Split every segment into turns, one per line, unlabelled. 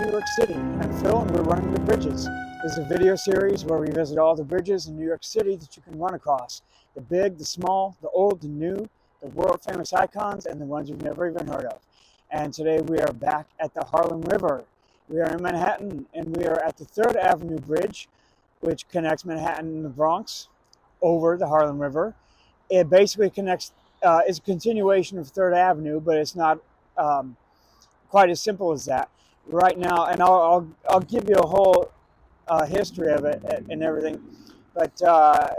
New York City. I'm Phil and we're running the bridges. This is a video series where we visit all the bridges in New York City that you can run across. The big, the small, the old, the new, the world famous icons, and the ones you've never even heard of. And today we are back at the Harlem River. We are in Manhattan and we are at the Third Avenue Bridge, which connects Manhattan and the Bronx over the Harlem River. It basically connects, it's a continuation of Third Avenue, but it's not quite as simple as that right now. And I'll give you a whole history of it and everything, but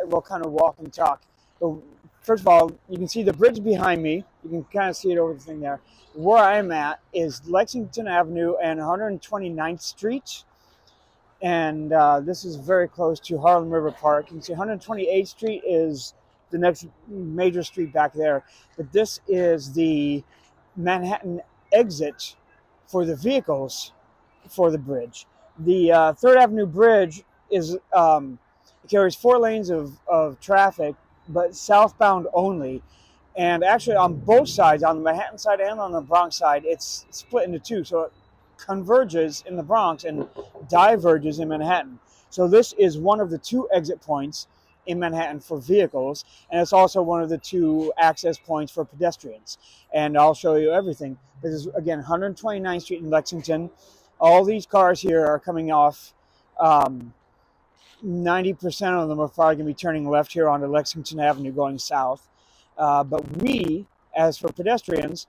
we'll kind of walk and talk. But first of all, you can see the bridge behind me. You can kind of see it over the thing there. Where I'm at is Lexington Avenue and 129th Street. And this is very close to Harlem River Park. You can see 128th Street is the next major street back there. But this is the Manhattan exit for the vehicles for the bridge. The Third Avenue Bridge is carries 4 lanes of traffic, but southbound only. And actually on both sides, on the Manhattan side and on the Bronx side, it's split into 2. So it converges in the Bronx and diverges in Manhattan. So this is one of the 2 exit points in Manhattan for vehicles, and it's also one of the 2 access points for pedestrians. And I'll show you everything. This is, again, 129th Street in Lexington. All these cars here are coming off. 90% of them are probably going to be turning left here onto Lexington Avenue going south. But we, as for pedestrians,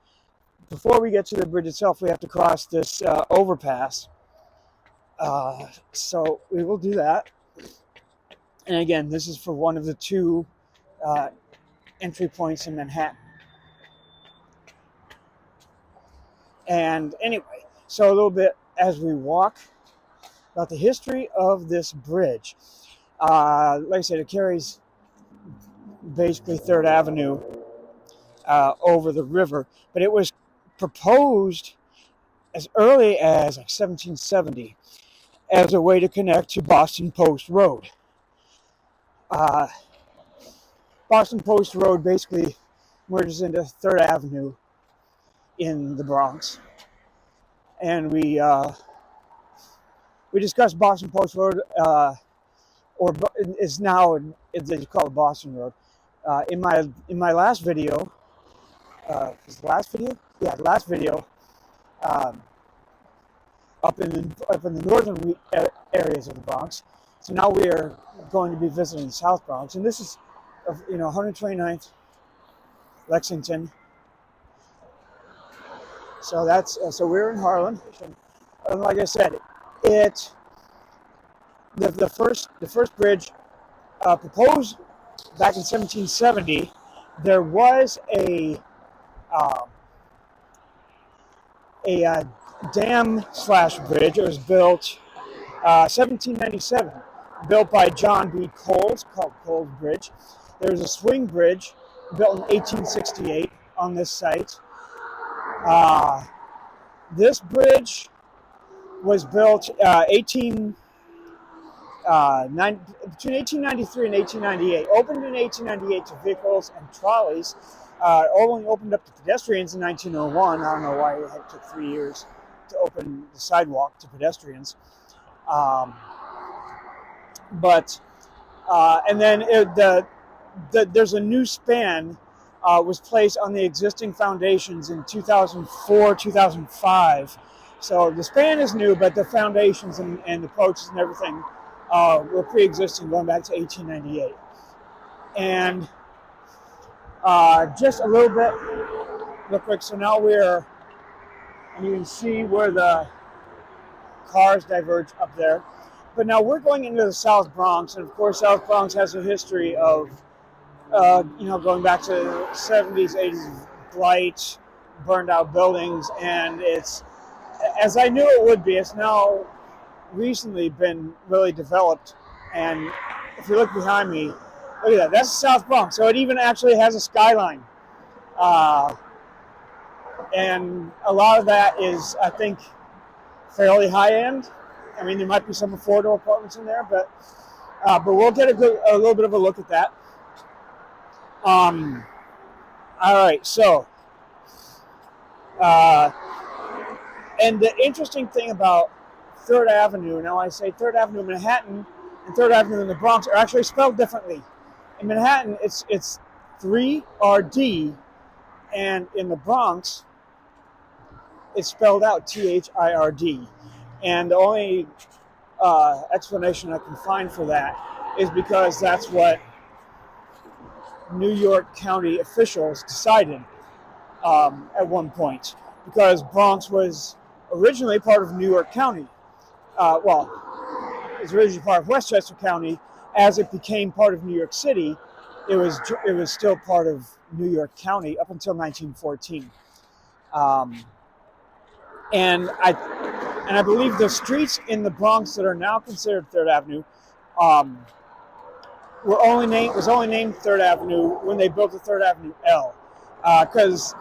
before we get to the bridge itself, we have to cross this overpass. So we will do that. And again, this is for one of the 2 entry points in Manhattan. And anyway, so a little bit as we walk about the history of this bridge. Like I said, it carries basically Third Avenue over the river, but it was proposed as early as like 1770 as a way to connect to Boston Post Road. Boston Post Road basically merges into Third Avenue in the Bronx, and we discussed Boston Post Road, or is now they call it Boston Road. In my last video, was the last video? Yeah, the last video. Up in the northern areas of the Bronx. So now we are going to be visiting the South Bronx, and this is, 129th Lexington. So that's so we're in Harlem, and like I said, the first bridge proposed back in 1770. There was a dam/bridge. It was built 1797, built by John B. Coles, called Coles Bridge. There was a swing bridge built in 1868 on this site. This bridge was built between 1893 and 1898. Opened in 1898 to vehicles and trolleys. Only opened up to pedestrians in 1901. I don't know why it took 3 years to open the sidewalk to pedestrians. And then there's a new span was placed on the existing foundations in 2004, 2005. So the span is new, but the foundations and the approaches and everything were pre-existing going back to 1898. And just a little bit, real quick. So now and you can see where the cars diverge up there. But now we're going into the South Bronx, and of course, South Bronx has a history of, going back to the 70s, 80s, blight, burned out buildings, and it's, as I knew it would be, it's now recently been really developed. And if you look behind me, look at that. That's the South Bronx. So it even actually has a skyline. And a lot of that is, I think, fairly high end. I mean, there might be some affordable apartments in there, but we'll get a little bit of a look at that. All right, so, and the interesting thing about Third Avenue. Now I say Third Avenue in Manhattan and Third Avenue in the Bronx are actually spelled differently. In Manhattan, it's 3RD, and in the Bronx, it's spelled out THIRD. And the only explanation I can find for that is because that's what New York County officials decided at one point. Because Bronx was originally part of New York County. Well, it was originally part of Westchester County. As it became part of New York City, it was still part of New York County up until 1914. And I believe the streets in the Bronx that are now considered Third Avenue was only named Third Avenue when they built the Third Avenue L, because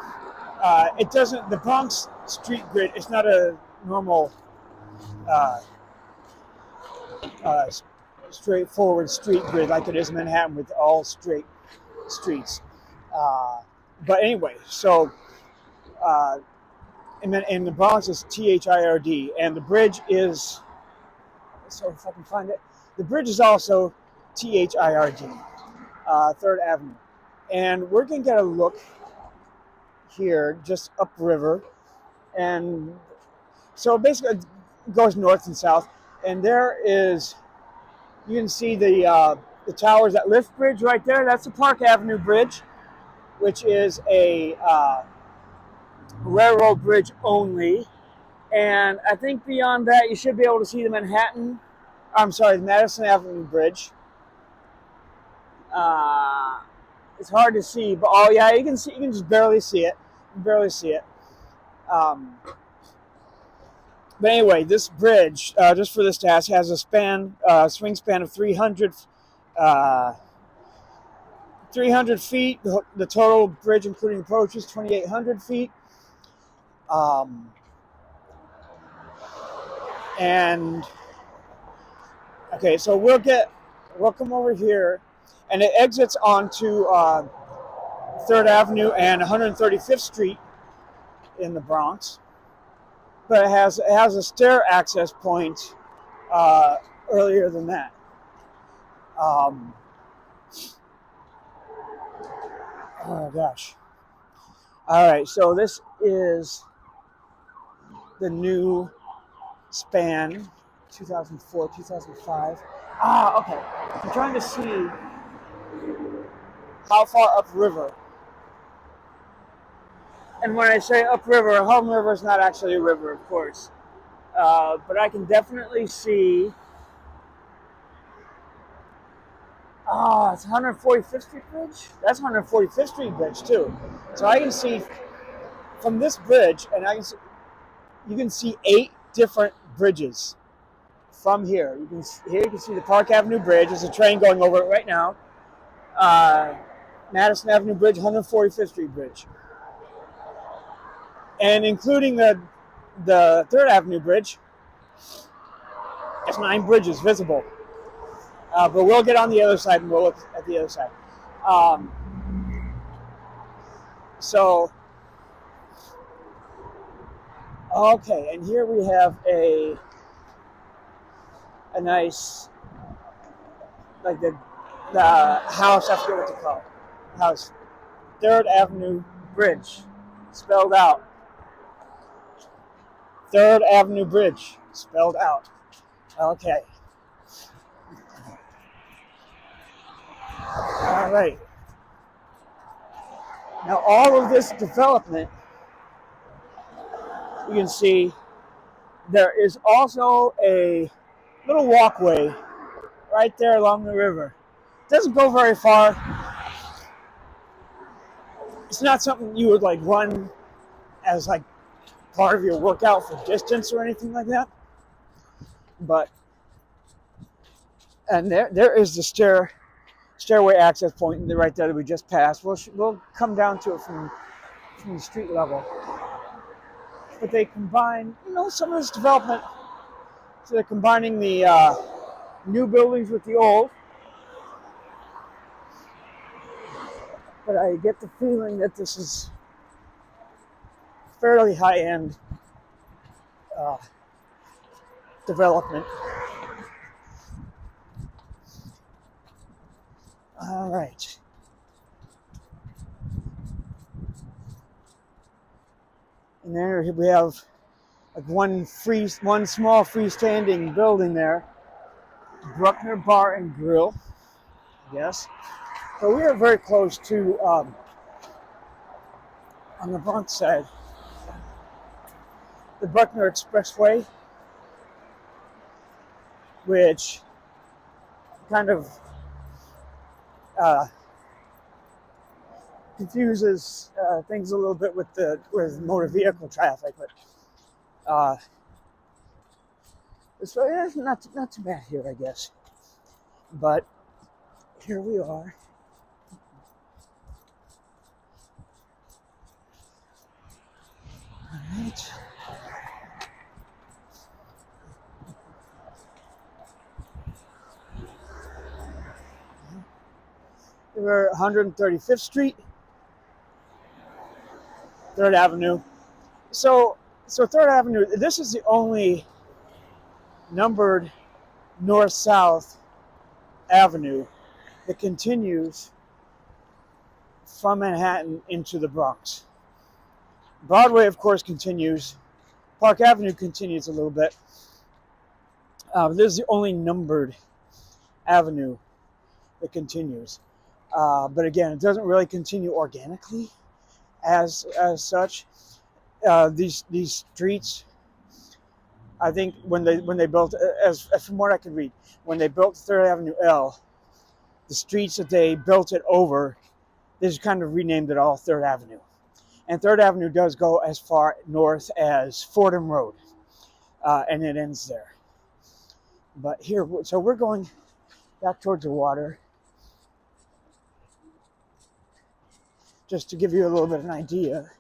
it doesn't. The Bronx street grid is not a normal straightforward street grid like it is in Manhattan with all straight streets. But anyway, so in the Bronx is THIRD, and the bridge is, so if I can find it, the bridge is also THIRD, Third Avenue. And we're going to get a look here just upriver. And so basically it goes north and south. And there is, you can see the towers that lift bridge right there. That's the Park Avenue Bridge, which is a railroad bridge only. And I think beyond that, you should be able to see the Madison Avenue Bridge. It's hard to see, but oh yeah, you can see. You can just barely see it. But anyway, this bridge, just for this task, has a swing span of 300 feet. The total bridge, including approach, is 2,800 feet. And okay, so we'll come over here, and it exits onto Third Avenue and 135th Street in the Bronx, but it has a stair access point earlier than that. Oh gosh! All right, so this is the new span, 2004, 2005. Okay. I'm trying to see how far upriver. And when I say upriver, Harlem River is not actually a river, of course. But I can definitely see. It's 145th Street Bridge? That's 145th Street Bridge, too. So I can see from this bridge, and you can see 8 different bridges from here. You can see the Park Avenue Bridge. There's a train going over it right now. Madison Avenue Bridge, 145th Street Bridge. And including the Third Avenue Bridge, there's 9 bridges visible. But we'll get on the other side and we'll look at the other side. Okay, and here we have a nice, like the house, I forget what to call it. House. Third Avenue Bridge, spelled out. Third Avenue Bridge, spelled out. Okay. All right. Now all of this development, you can see there is also a little walkway right there along the river. It doesn't go very far. It's not something you would like run as like part of your workout for distance or anything like that. And there is the stairway access point right there that we just passed. We'll come down to it from the street level. But they combine, some of this development. So they're combining the new buildings with the old. But I get the feeling that this is fairly high-end development. All right. And there we have like one small freestanding building there, Bruckner Bar and Grill. Yes. So we are very close to on the Bronx side, the Bruckner Expressway, which kind of confuses things a little bit with motor vehicle traffic, but so it's not too bad here, I guess. But here we are. All right. We're 135th Street, Third Avenue. So Third Avenue. This is the only numbered north-south avenue that continues from Manhattan into the Bronx. Broadway, of course, continues. Park Avenue continues a little bit. This is the only numbered avenue that continues. But again, it doesn't really continue organically as such. These streets, I think when they built, as from what I could read, when they built Third Avenue L, the streets that they built it over, they just kind of renamed it all Third Avenue. And Third Avenue does go as far north as Fordham Road, and it ends there. But here, so we're going back towards the water, just to give you a little bit of an idea.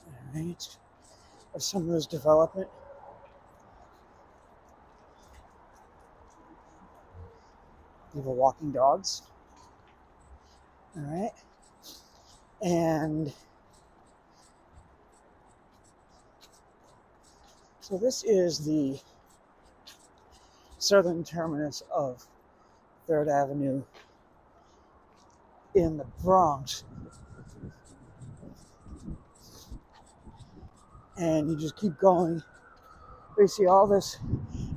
All right, of some of this development. People walking dogs. All right, and so this is the southern terminus of Third Avenue in the Bronx. And you just keep going. You see all this.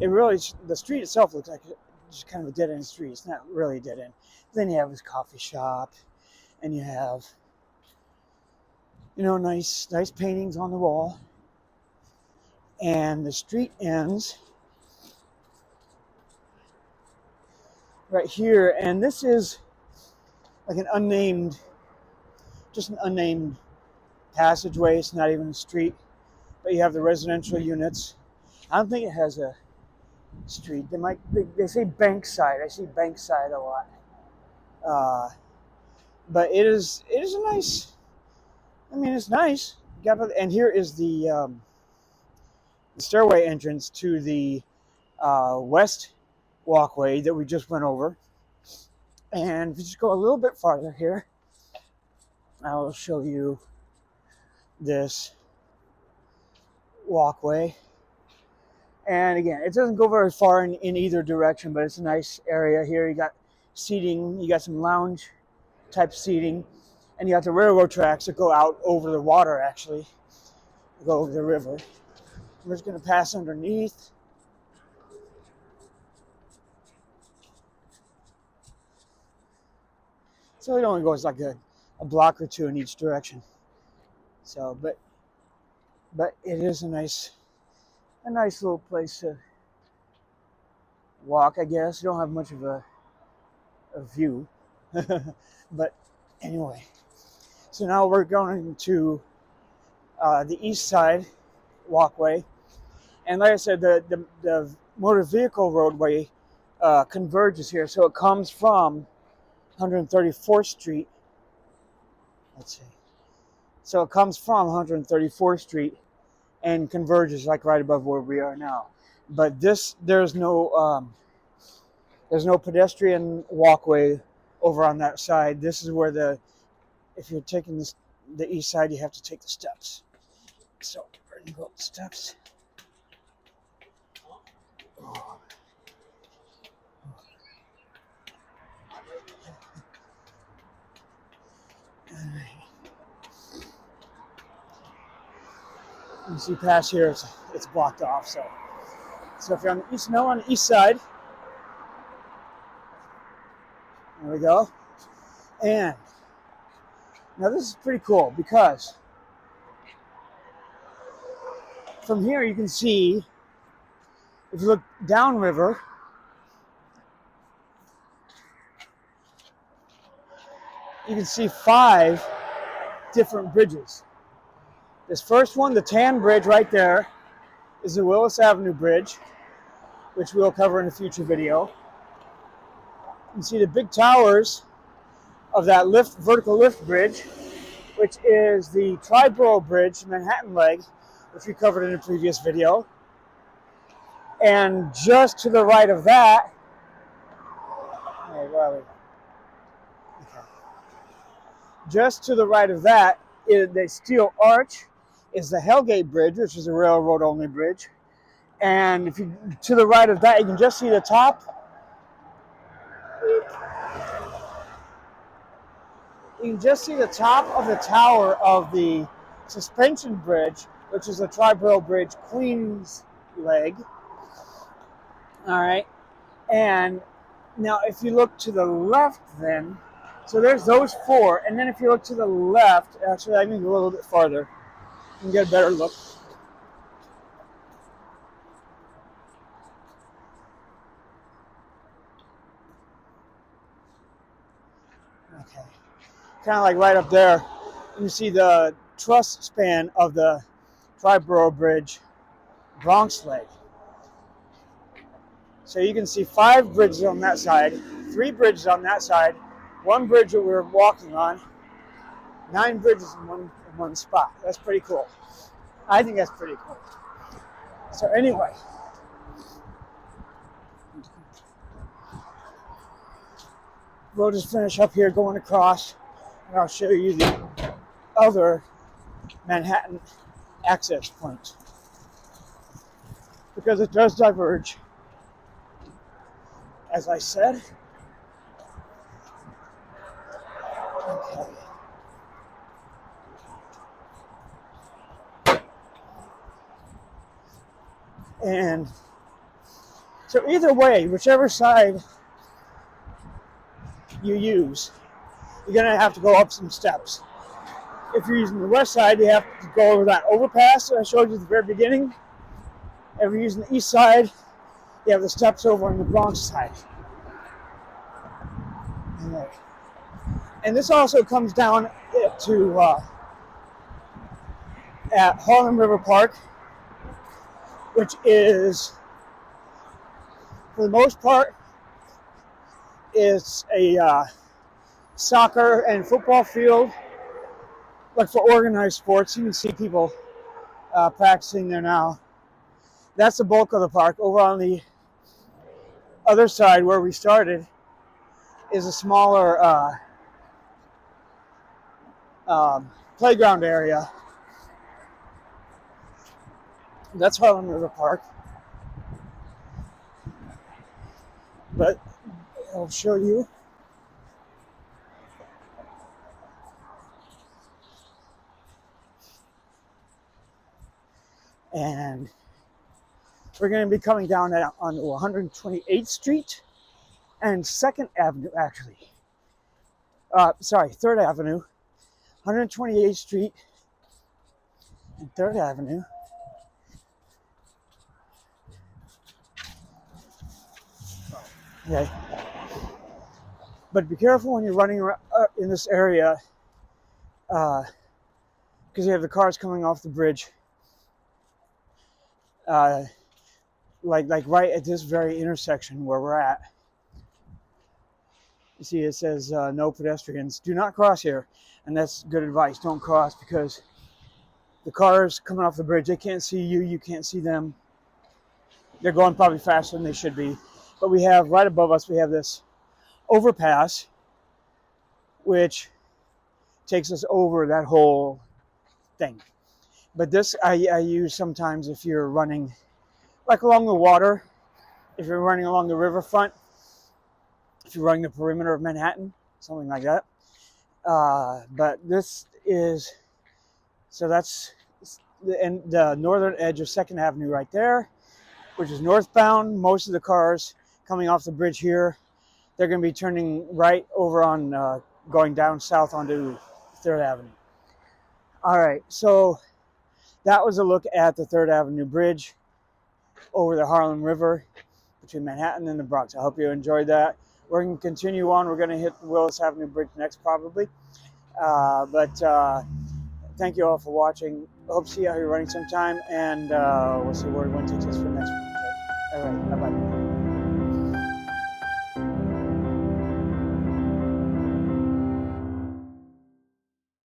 It really, the street itself looks like just kind of a dead-end street. It's not really a dead end. Then you have this coffee shop, and you have, nice paintings on the wall. And the street ends right here, and this is like an unnamed passageway. It's not even a street, but you have the residential units. I don't think it has a street. They say Bankside. I see Bankside a lot. But it is a nice. I mean, it's nice. And here is the stairway entrance to the west walkway that we just went over. And if you just go a little bit farther here, I will show you this walkway. And again, it doesn't go very far in either direction, but it's a nice area here. You got seating, you got some lounge type seating, and you got the railroad tracks that go out over the water, actually. Go over the river. We're just going to pass underneath. So it only goes like a block or two in each direction. So, but it is a nice little place to walk, I guess. You don't have much of a view. But anyway, so now we're going to the east side walkway. And like I said, the motor vehicle roadway converges here. So it comes from 134th Street. Let's see. So it comes from 134th Street and converges like right above where we are now. But there's no pedestrian walkway over on that side. This is where if you're taking the east side, you have to take the steps. So we're gonna go up the steps. Oh. You see past here, it's blocked off. So if you're on the east, no, on the east side, there we go. And now this is pretty cool because from here you can see, if you look downriver, you can see 5 different bridges. This first one, the tan bridge right there, is the Willis Avenue Bridge, which we'll cover in a future video. You can see the big towers of that vertical lift bridge, which is the Triborough Bridge, Manhattan leg, which we covered in a previous video. And just to the right of that, just to the right of that, the steel arch is the Hellgate Bridge, which is a railroad-only bridge. And if you to the right of that, you can just see the top. You can just see the top of the tower of the suspension bridge, which is a Triborough Bridge Queens leg. All right. And now if you look to the left then, so there's those 4. And then if you look to the left, actually I can go a little bit farther and get a better look. Okay. Kind of like right up there, you see the truss span of the Triborough Bridge Bronx leg. So you can see 5 bridges on that side, 3 bridges on that side, 1 bridge that we were walking on, 9 bridges in one spot. That's pretty cool. I think that's pretty cool. So anyway, we'll just finish up here going across, and I'll show you the other Manhattan access point, because it does diverge, as I said. Okay. And so either way, whichever side you use, you're going to have to go up some steps. If you're using the west side, you have to go over that overpass that I showed you at the very beginning. If you're using the east side, you have the steps over on the Bronx side. And this also comes down to at Harlem River Park, which is, for the most part, is a soccer and football field. Like for organized sports, you can see people practicing there now. That's the bulk of the park. Over on the other side where we started is a smaller playground area. That's Harlem River Park. But I'll show you. And we're going to be coming down on 128th Street and 2nd Avenue, actually. Sorry, 3rd Avenue, 128th Street and 3rd Avenue. Okay. But be careful when you're running around, in this area, because you have the cars coming off the bridge. Like right at this very intersection where we're at. You see it says no pedestrians. Do not cross here. And that's good advice. Don't cross, because the cars coming off the bridge, they can't see you, you can't see them. They're going probably faster than they should be. But we have, right above us, we have this overpass, which takes us over that whole thing. But this I use sometimes if you're running like along the water, if you're running along the riverfront, if you're running the perimeter of Manhattan, something like that. But this is, so that's the northern edge of 2nd Avenue right there, which is northbound. Most of the cars coming off the bridge here, they're going to be turning right over on going down south onto 3rd Avenue. All right, so that was a look at the 3rd Avenue Bridge over the Harlem River between Manhattan and the Bronx. I hope you enjoyed that. We're going to continue on. We're going to hit the Willis Avenue Bridge next, probably. But thank you all for watching. Hope to see you out here running sometime, and we'll see where one takes us for next week. All right, bye-bye.